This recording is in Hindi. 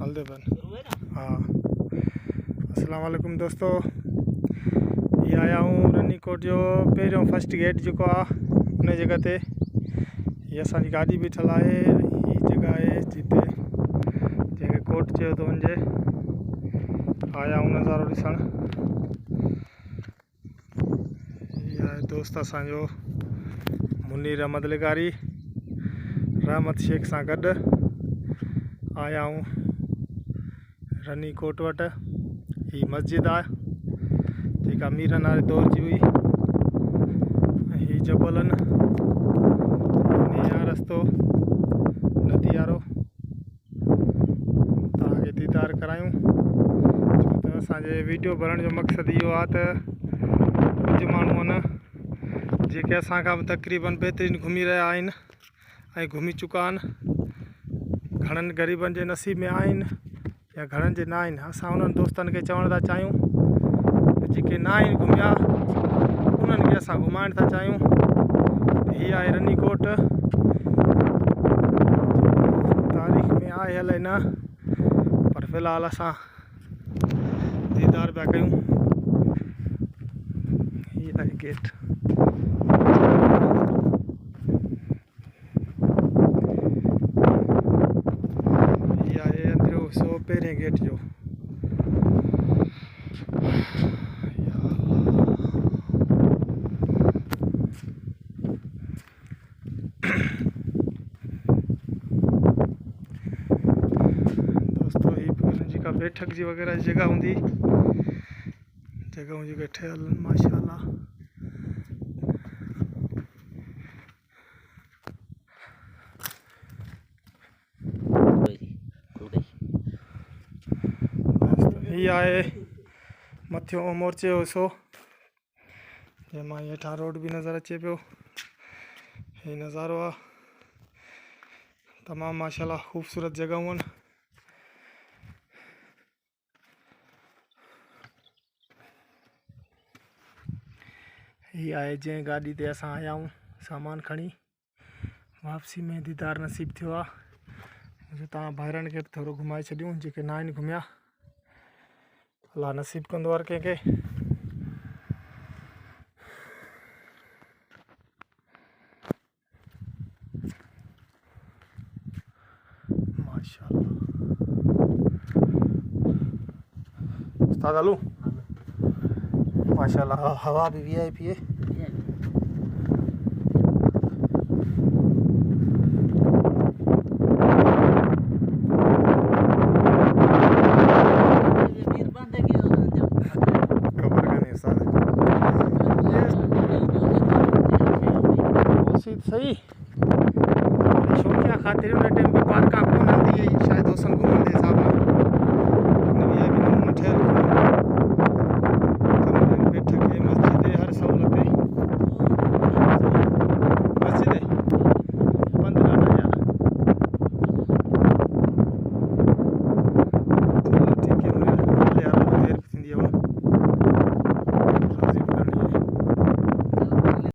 हल्दे बन हाँ। अस्सलाम वालेकुम दोस्तों, ये आया हूँ रनी कोट जो पहिरियों फर्स्ट गेट जो उन जगह ते ये असांजी गाड़ी बीठल है। ये जगह है जिते जैसे कोट चयो तो वञे। आया हूँ नज़ारो ॾिसण। ये आहे दोस्त असांजो मुनीर अहमद लिगारी रहमत शेख सां गॾु आया हूँ रनी कोट वटि। ही मस्जिद आहे जेका मीरनि वारे दौर जी हुई। ही जबलनि नया रस्तो नदी वारो तव्हांखे दीदार करायूं। छो त असांजे वीडियो भरण जो मक़सदु इहो आहे त कुझु माण्हू आहिनि जेके असां खां तक़रीबन बहितरीनु घुमी रहिया आहिनि ऐं घुमी चुका आहिनि। घणनि ग़रीबनि जे नसीब में आहिनि या घणनि जे न आहिनि। असां उन्हनि दोस्तनि खे चवण था चाहियूं जेके न आहिनि घुमिया उन्हनि खे असां घुमाइण था चाहियूं। हीअ आहे रनी कोट, तारीख़ में आहे अलाए न, पर फ़िलहाल असां दीदार पिया कयूं। हीअ आहे गेट। हीअ आहे अंदरियों हिसो पहिरें गेट जो। बैठक जी वगैरह जगह होंगी, जगहों जी ठहियल माशाल्लाह। ये आहे मथियों मोर्चे जो हिसो जंहिंमां हेठां रोड भी नज़र अचे पियो। हे नज़ारो आहे तमामु माशाल्लाह खूबसूरत जगहूं आहिनि। ही आहे जंहिं गाॾी ते असां आया आहियूं सामान खणी। वापसी में दीदार नसीब थियो आहे। मुंहिंजो तव्हां भाइरनि खे थोरो घुमाए छॾियूं जेके न आहिनि घुमिया। अलाह नसीब कंदो हर कंहिंखे। माशाल्लाह उस्ताद हलूं। माशाल्लाह हवा भी VIP है। सही शौकिया खातिर उन टाइम पे पार्क कोन हूंदी शायद ओसन घुमण जे हिसाब